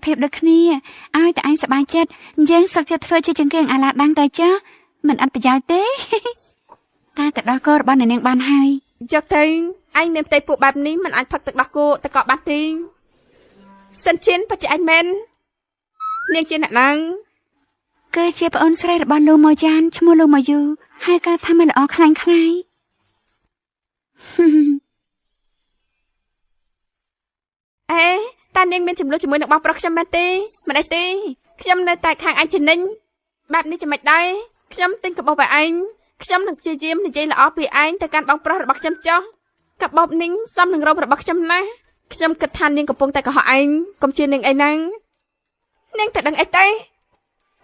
ភាពដូចគ្នាឲ្យតែឯងសប្បាយចិត្តយើងសឹកចិត្តធ្វើជាចង្គៀងអាឡាដាំងទៅចាមិនអត់ប្រយោជន៍ទេតែទៅដល់កូនរបស់អ្នកនាងបានហើយយកទៅឯងមានផ្ទៃពោះបែបនេះមិនអាចផឹកទឹកដោះគោទៅកក់បានទេសិនជិនបច្ចៈឯងមែននាងជាអ្នកណាគឺជាប្អូនស្រីរបស់លោកម៉ូយ៉ានឈ្មោះលោកម៉ាយូហើយក៏ថាមិនល្អខ្លាំងខ្លាយអេតានាងមានចំនួនជាមួយនឹងបងប្រុសខ្ញុំមែនទេមិនអីទេខ្ញុំនៅតែខាងឯងជំនិញបែបនេះចាំមិនដែរខ្ញុំទិញកាបូបឲ្យឯងខ្ញុំនឹងព្យាយាមនិយាយល្អពីឯងទៅកាន់បងប្រុសរបស់ខ្ញុំចុះកាបូបនេះសមនឹងរោមរបស់ខ្ញុំណាខ្ញុំគិតថានាងកំពុងតែកុហកឯងកុំជឿនាងអីហ្នឹងនាងតែដឹងអីទេ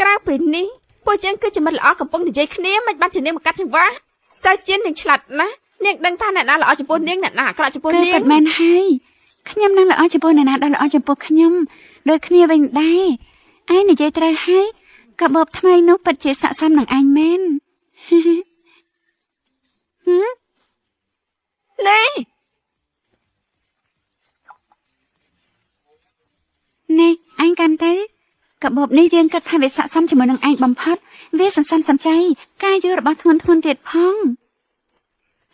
ក្រៅពីនេះពួកយើងគឺជាមិត្តល្អកំពុងនិយាយគ្នាមិនបានជានាងមកកាត់ចង្វាសើជានាងឆ្លាតណាស់នាងដឹងថាអ្នកណាល្អចំពោះនាងអ្នកណាអាក្រក់ចំពោះនាងគឺពិតមែនហើយខ្ញុំនឹងល្អចំពោះអ្នកណាដែលល្អចំពោះខ្ញុំដូចគ្នាវិញដែរឯងនិយាយត្រូវហើយកាបូបថ្មីនោះពិតជាស័ក្តិសមនឹងឯងមែននេះអញកាន់ទៅកាបូបនេះយើងគិតថាវាស័ក្តិសមជាមួយនឹងឯងបំផុតវាសន្សំសំចៃការយល់របស់ធ្ងន់ទៀតផង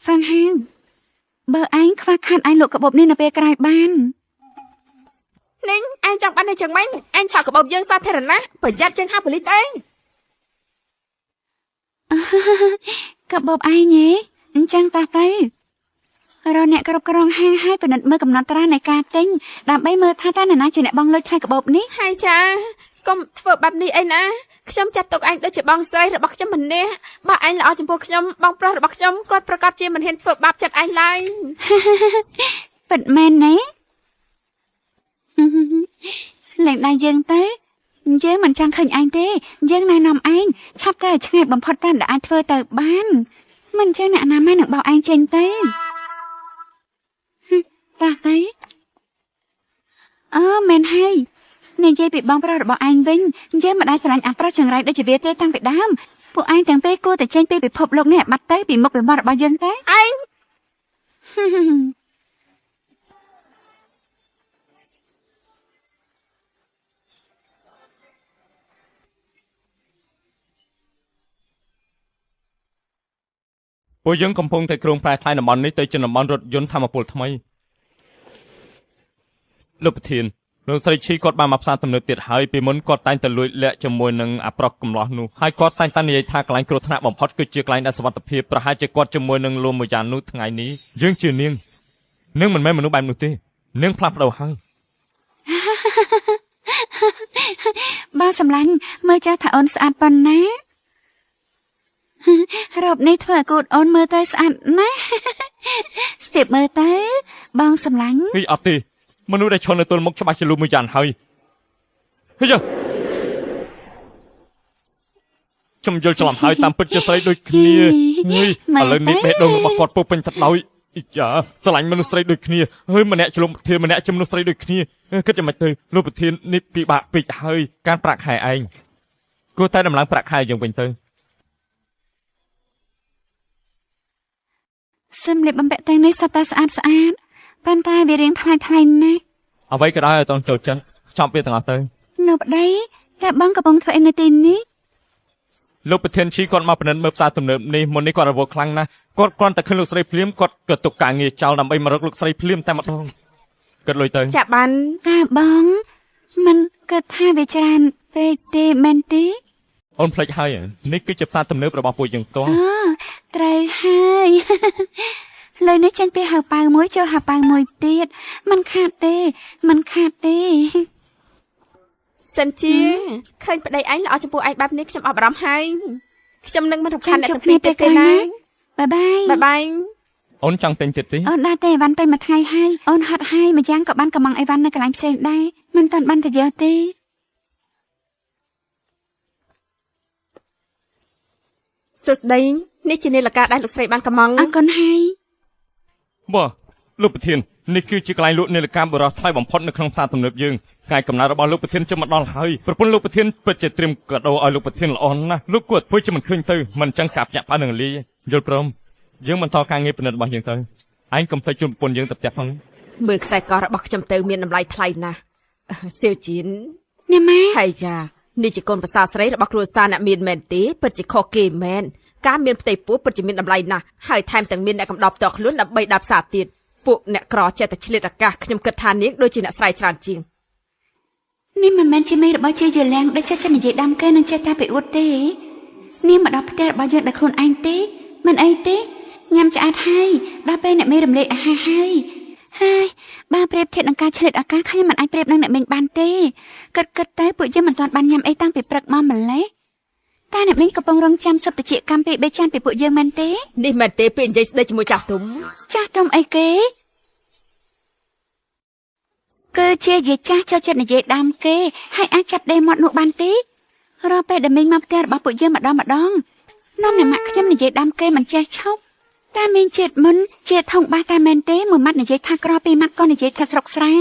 ហ្វាំងហាងបើឯងខ្វះខាតឯងលក់កាបូបនេះនៅពេលក្រោយបាននាងឯងចង់បានតែចឹងម៉េចឯងឆក់កាបូបយើងសាធារណៈប្រយ័ត្នជាងហៅប៉ូលីសទេកាបូបឯងហ៎អញ្ចឹងតោះទៅរកអ្នកគ្រប់គ្រងហាងឲ្យពិនិត្យមើលកំណត់ត្រានៃការទិញដើម្បីមើលថាតើអ្នកណាជាអ្នកបងលុយថ្លៃកាបូបនេះហើយចាកុំធ្វើបែបនេះអីណាខ្ញុំចាត់ទុកឯងដូចជាបងស្រីរបស់ខ្ញុំម្នាក់បើឯងល្អចំពោះខ្ញុំបងប្រុសរបស់ខ្ញុំគាត់ប្រកាសជាមិនហ៊ានធ្វើបាបចិត្តឯងឡើយពិតមែនទេលេងដៃយើងទៅយើងមិនចង់ឃើញឯងទេយើងណែនាំឯងឆាប់ទៅឆ្ងាយបំផុតតាមដែលអាចធ្វើទៅបានមិនចឹងអ្នកណាមិននឹងបោកឯងចេញទៅតោះទៅមែនហើយនិយាយពីបងប្រុសរបស់ឯងវិញយើងមិនដែលស្រឡាញ់អាប្រុសចង្រៃដូចជាវាទេតាំងពីដើមពួកឯងទាំងពេលគួរតែចេញពីពិភពលោកនេះបាត់ទៅពីមុខពីមាត់របស់យើងទេឯងពួកយើងកំពុងតែគ្រោងប្រែថ្លៃតំបន់នេះទៅជាតំបន់រថយន្តធម្មពលថ្មីលោកប្រធានលោកស្រីឈីគាត់បានមកផ្សារទំនើបទៀតហើយពីមុនគាត់តែងតែលួចលាក់ជាមួយនឹងអាប្រុសកំឡោះនោះហើយគាត់តែងតែនិយាយថាកន្លែងគ្រោះថ្នាក់បំផុតគឺជាកន្លែងដែលសុវត្ថិភាពប្រហែលជាគាត់ជាមួយនឹងលោកមួយយ៉ាងនោះថ្ងៃនេះយើងជានាងមិនមែនមនុស្សបែបនោះទេនាងផ្លាស់ប្ដូរហើយបើសម្លាញ់មើលចាស់ថាអូនស្អាតប៉ុណ្ណារ៉ូបនេះធ្វើឲ្យកូនអូនមើលទៅស្អាតណាស់ស្ទាបមើលទៅបងសម្លាញ់ហីអត់ទេមនុស្សដែលឈរនៅទល់មុខច្បាស់ជាលោកមួយយ៉ាងហើយហីយ៉ាខ្ញុំយល់ច្រឡំហើយតាមពិតជាស្រីដូចគ្នាឥឡូវនេះបេះដូងរបស់គាត់ពោពេញទៅដោយអ៊ីយ៉ាស្រឡាញ់មនុស្សស្រីដូចគ្នាហើយម្នាក់ជាលោកប្រធានម្នាក់ជាមនុស្សស្រីដូចគ្នាគិតយ៉ាងម៉េចទៅលោកប្រធាននេះពិបាកពេកហើយការប្រាក់ខែឯងគួរតែដំឡើងប្រាក់ខែយ៉ាងវិញទៅសម្លៀកបំពាក់ទាំងនេះសុទ្ធតែស្អាតប៉ុន្តែវារៀងថ្លៃណាស់អ្វីក៏ដោយឲ្យតង់ចូលចិត្តចប់វាទាំងអស់ទៅលោកប្តីតែបងកំពុងធ្វើអីនៅទីនេះលោកប្រធានឈីគាត់មកពិនិត្យមើលផ្សារទំនើបនេះមុននេះគាត់រវល់ខ្លាំងណាស់គាត់គ្រាន់តែឃើញលោកស្រីភ្លាមគាត់ក៏ទុកការងារចោលដើម្បីមករកលោកស្រីភ្លាមតែម្ដងគិតលុយទៅចាបានតែបងមិនគិតថាវាច្រើនពេកទេមែនទេអូនភ្លេចហើយនេះគឺជាផ្សារទំនើបរបស់ពួកយើងផ្ទាល់ត្រូវហើយលើនេះចេញពីហៅប៉ៅមួយចូលហៅប៉ៅមួយទៀតมันខាតទេសិនជាឃើញប្តីឯងល្អចំពោះឯងបែបនេះខ្ញុំអត់បារម្ភហើយខ្ញុំនឹងមិនរំខានអ្នកទាំងពីរទៀតទេណាបាយអូនចង់ទិញចិត្តទេអូនដាក់ទេអីវ៉ាន់ពេញមួយថ្ងៃហើយអូនហត់ហើយម្យ៉ាងក៏បានកំងអីវ៉ាន់នៅកន្លែងផ្សេងដែរមិនតាន់បានទៅយកទេសួស្ដីនេះជានាឡិកាដែលលោកស្រីបានកំងអរគុណហើយបាទលោកប្រធាននេះគឺជាកន្លែងលក់នាឡិកាបុរសថ្លៃបំផុតនៅក្នុងផ្សារទំនើបយើងថ្ងៃកំណើតរបស់លោកប្រធានចាំមកដល់ហើយប្រពន្ធលោកប្រធានពិតជាត្រៀមកាដូឲ្យលោកប្រធានល្អណាស់លោកគួរធ្វើជាមិនឃើញទៅមិនចឹងស្រាប់ញាក់ផ្អើលនឹងលីយល់ព្រមយើងបន្តការងារពិនិត្យរបស់យើងទៅឯងកុំភ្លេចជូនប្រពន្ធយើងទៅផ្ទះផងមើលខ្សែករបស់ខ្ញុំទៅមានតម្លៃថ្លៃណាស់ សៀវជីន អ្នកម៉ែ ហើយចានេះជាកូនប្រសាស្រីរបស់គ្រួសារអ្នកមានមែនទេពិតជាខុសគេមែនការមានផ្ទៃពោះពិតជាមានតម្លៃណាស់ហើយថែមទាំងមានអ្នកកំដរផ្ទាល់ខ្លួនដើម្បីដាប់ផ្សារទៀតពួកអ្នកក្រចេះតែឆ្លៀតឱកាសខ្ញុំគិតថានាងដូចជាអ្នកស្រ័យច្រើនជាង នេះមិនមែនជាមេរបស់ជាយលាំងដែលចិត្តនិយាយដាំគេនឹងចេះតែពីអួតទេនាងមកដល់ផ្ទះរបស់យើងដោយខ្លួនឯងទេមិនអីទេញ៉ាំឆ្អែតហើយដល់ពេលអ្នកមេរំលែកអាហារហើយបើប្រៀបធៀបនឹងការឆ្លៀតឱកាសខ្ញុំមិនអាចប្រៀបនឹងអ្នកមេបានទេគិតទៅពួកយើងមិនទាន់បានញ៉ាំអីតាំងពីព្រឹកមកម្លេះតែអ្នកមេកំពុងរងចាំសុបតិចកម្មពី3ចានពីពួកយើងមែនទេ នេះមែនទេពេលនិយាយស្ដីជាមួយចាស់ទុំ ចាស់ទុំអីគេគឺជាយាយចាស់ចូលចិត្តនិយាយដើមគេហើយអាចចាប់ដេមាត់នោះបានទេរាល់ពេលដែលមីងមកផ្ទះរបស់ពួកយើងម្ដងនាំអ្នកម៉ាក់ខ្ញុំនិយាយដើមគេមិនចេះឈប់តែមីងជាតិមុនជាធំបាសតែមែនទេមួយម៉ាត់និយាយថាក្រពីរម៉ាត់ក៏និយាយថាស្រុកស្រែ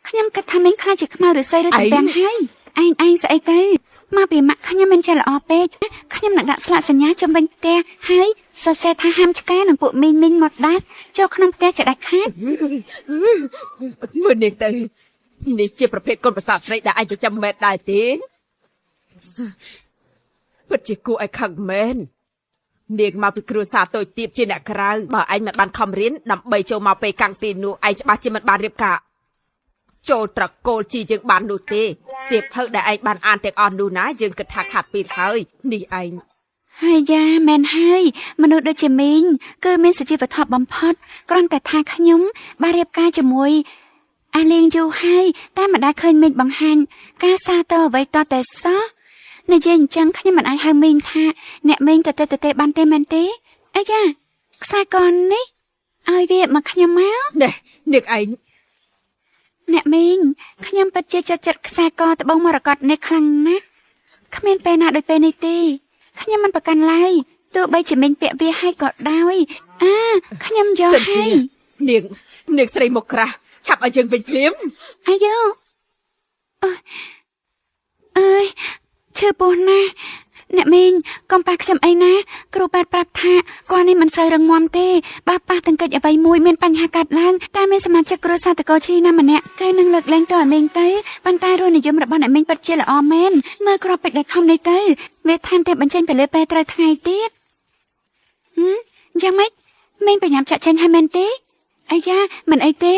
ខ្ញុំគិតថាមីងខ្លាចជាខ្មៅឬសីឬតំពាំងហើយឯងស្អីទៅមកពីម៉ាក់ខ្ញុំមិនចេះល្អពេកខ្ញុំនឹងដាក់ស្លាកសញ្ញាចំវិញផ្ទះហើយសរសេរថាហាមឆ្កែនិងពួកមីងមកដាច់ចូលក្នុងផ្ទះចដាច់ខាត មើលនាងទៅនេះជាប្រភេទកូនប្រសាស្រីដែលឯងចិញ្ចឹមមែនដែរទេពិតជាគួរឲ្យខឹងមែននាងមកពីគ្រួសារតូចទាបជាអ្នកក្រៅបើឯងមិនបានខំរៀនដើម្បីចូលមកពេលកាំងពីនោះឯងច្បាស់ជាមិនបានរៀបការចូលត្រកូលជីយើងបាននោះទេសៀវភៅដែលឯងបានអានទាំងអស់នោះណាយើងគិតថាខាត់ពេលហើយនេះឯង ហើយយ៉ាមែនហើយមនុស្សដូចជាមីងគឺមានសុជីវធម៌បំផុតគ្រាន់តែថាខ្ញុំបានរៀបការជាមួយអាលៀងយូរហើយតែមិនដែលឃើញមីងបង្ហាញការសាទរអ្វីតតែសោះនិយាយអញ្ចឹងខ្ញុំមិនអាចហៅមីងថាអ្នកមីងតេបានទេមែនទេអីយ៉ាខ្សែកនេះឲ្យវាមកខ្ញុំមក នេះនាងឯង អ្នកមីងខ្ញុំពិតជាចិត្តខ្សែកត្បូងមរកតនេះខ្លាំងណាស់គ្មានពេលណាដូចពេលនេះទេខ្ញុំមិនប្រកាន់ឡើយទោះបីជាមីងពាក់វាឲ្យក៏ដោយខ្ញុំយកហើយ នាងស្រីមកក្រាស់ឆាប់ឲ្យយើងវិញភ្លាម អាយអើយឈឺពោះណាស់អ្នកមីងកុំប៉ះខ្ញុំអីណាគ្រូប៉ែតប្រាប់ថាគាត់នេះមិនសូវរឹងមាំទេបើប៉ះទាំងកិច្ចអ្វីមួយមានបញ្ហាកាត់ឡើងតែមានសមាជិកគ្រួសារតកឈីណាម្នាក់គេនឹងលើកលែងទៅឲ្យមីងទៅប៉ុន្តែរសនិយមរបស់អ្នកមីងពិតជាល្អមែនមើលគ្រាប់ពេជ្រដែលខំនេះទៅវាថែមទាំងបញ្ចេញទៅលើពេលត្រូវថ្ងៃទៀតយ៉ាងម៉េចមីងបញ្ញាប់ចាក់ចេញឲ្យមែនទេអាយ៉ាមិនអីទេ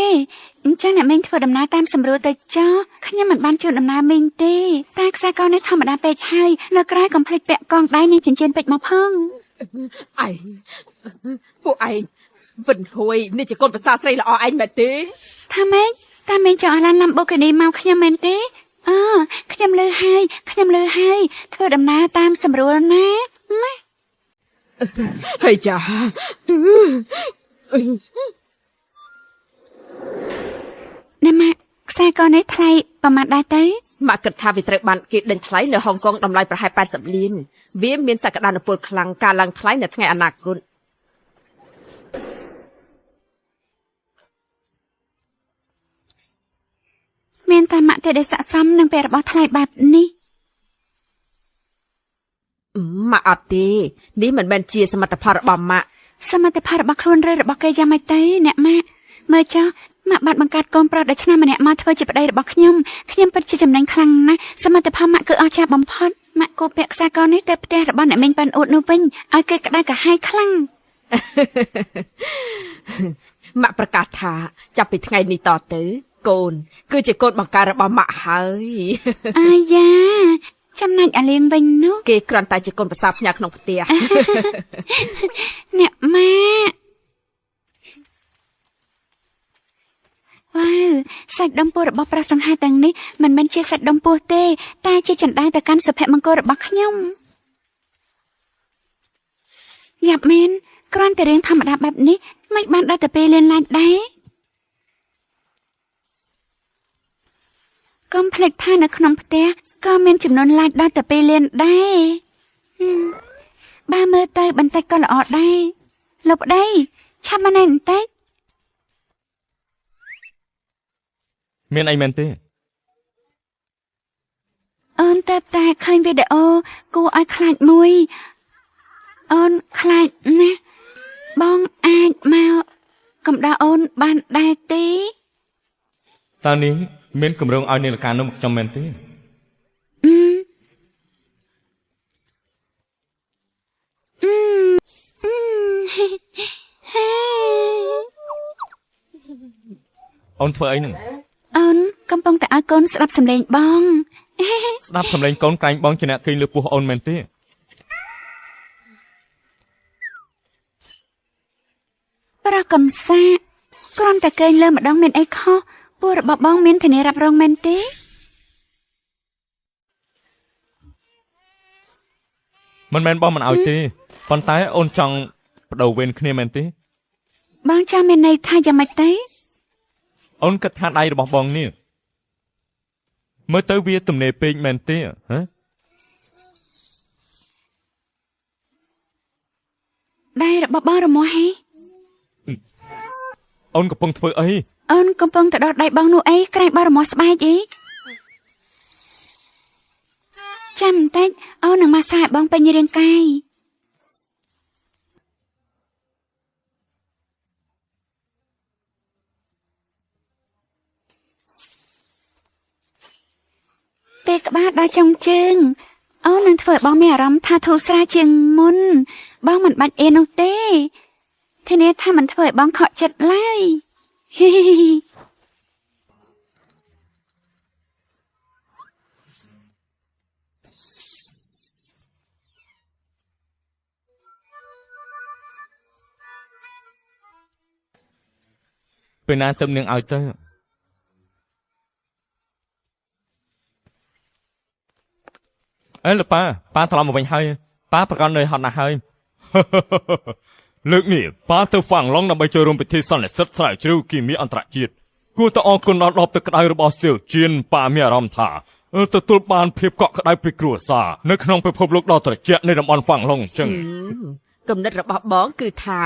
អញ្ចឹងអ្នកមីងធ្វើដំណើរតាមសម្រួលទៅចោខ្ញុំមិនបានជួលដំណើរមីងទេតែខ្សែកនេះធម្មតាពេកហើយនៅក្រៅកុំភ្លេចពាក់កងដៃនិងចិញ្ចៀនពេជ្រមកផង ឯងពួកឯងវិនហួយនេះជាកូនប្រសាស្រីល្អឯងមែនទេ ថាម៉េចតែមីងចង់ឲ្យឡានឡាំបូកានីមកខ្ញុំមែនទេខ្ញុំលើហើយធ្វើដំណើរតាមសម្រួលណា ហើយចា ណាម៉ាក់ខ្សែកនេះថ្លៃប្រមាណដែរទៅ ម៉ាក់គិតថាវាត្រូវបានគេដេញថ្លៃនៅហុងកុងតម្លៃប្រហែល80លានវាមានសក្តានុពលខ្លាំងការឡើងថ្លៃនៅថ្ងៃអនាគតមានតែម៉ាក់ទេដែលស័ក្តិសមនឹងពាក់របស់ថ្លៃបែបនេះ ម៉ាក់អត់ទេនេះមិនមែនជាសមត្ថផលរបស់ម៉ាក់ សមត្ថផលរបស់ខ្លួនឬរបស់គេយ៉ាងម៉េចទៅអ្នកម៉ាក់មើលចុះម៉ាក់បានបង្កើតកូនប្រុសដែលឆ្នាំម្នាក់មកធ្វើជាប្តីរបស់ខ្ញុំពិតជាចំណេញខ្លាំងណាស់សមត្ថផលម៉ាក់គឺអស្ចារ្យបំផុតម៉ាក់គោពាក់ខ្សែកនេះទៅផ្ទះរបស់អ្នកមីងប៉ាន់អ៊ូតនោះវិញឲ្យគេក្តៅក្រហាយខ្លាំង ម៉ាក់ប្រកាសថាចាប់ពីថ្ងៃនេះតទៅកូនគឺជាកូនបង្ការរបស់ម៉ាក់ហើយ អាយ៉ាចំណែកអាលៀងវិញនោះ គេគ្រាន់តែជាកូនប្រសាផ្ញើក្នុងផ្ទះ អ្នកម៉ាក់វ៉ាវសាច់ដុំពោះរបស់ប្រាសង្ហាទាំងនេះមិនមែនជាសាច់ដុំពោះទេតែជាចន្ទាទៅកាន់សុភមង្គលរបស់ខ្ញុំយ៉ាប់មែនគ្រាន់តែរឿងធម្មតាបែបនេះមិនបានដល់ទៅពេលលៀនឡាញដែរកុំភ្លេចថានៅក្នុងផ្ទះក៏មានចំនួនឡាញដល់ទៅពេលលៀនដែរបើមើលទៅបន្តិចក៏ល្អដែរលោកប្តីឆាប់មកណែបន្តិច មានអីមែនទេ អូនតែឃើញវីដេអូគួរឲ្យខ្លាចមួយអូនខ្លាចណាស់បងអាចមកកំដៅអូនបានដែរទេ តើនាងមានគម្រោងឲ្យនាឡិកានោះមកខ្ញុំមែនទេ អូនធ្វើអីហ្នឹង អូនកំពុងតែឲ្យកូនស្ដាប់សំឡេងបង ស្ដាប់សម្លេងកូនក្រែងបងជាអ្នកគេងលើពោះអូនមែនទេ ប្រកំសាគ្រាន់តែគេងលើម្ដងមានអីខុសពោះរបស់បងមានធានារ៉ាប់រងមែនទេ មិនមែនបងមិនឲ្យទេប៉ុន្តែអូនចង់បដូរវេនគ្នាមែនទេ បងចាំមានន័យថាយ៉ាងម៉េចទេ អូនគិតថាដៃរបស់បងនេះមើលទៅវាទំនេរពេកមែនទេហ៎ ដៃរបស់បងរមាស់ហេ អូនកំពុងធ្វើអី អូនកំពុងតែដោះដៃបងនោះអីក្រែងបងរមាស់ស្បែកអីចាំបន្តិចអូននឹងម៉ាស្សាឲ្យបងពេញរាងកាយ ពេលក្បាលដល់ចុងជើងអូននឹងធ្វើឲ្យបងមានអារម្មណ៍ថាធូរស្រាលជាងមុនបងមិនបាច់អៀននោះទេធានាថាមិនធ្វើឲ្យបងខកចិត្តឡើយ ពេលណាទៅនាងឲ្យទៅអេលប៉ាប៉ាត្រឡប់មកវិញហើយប៉ាប្រកាសនៅហត់ណាស់ហើយ លើកនេះប៉ាទៅហ្វាំងឡុងដើម្បីចូលរួមពិធីសន្និសីទស្រាវជ្រាវគីមីអន្តរជាតិគួរតែអរគុណដល់ដបទឹកក្តៅរបស់សៀវជៀនប៉ាមានអារម្មណ៍ថាទទួលបានភាពកក់ក្តៅពីគ្រួសារនៅក្នុងពិភពលោកដ៏ត្រជាក់នៃតំបន់ហ្វាំងឡុងអញ្ចឹង គំនិតរបស់បងគឺថា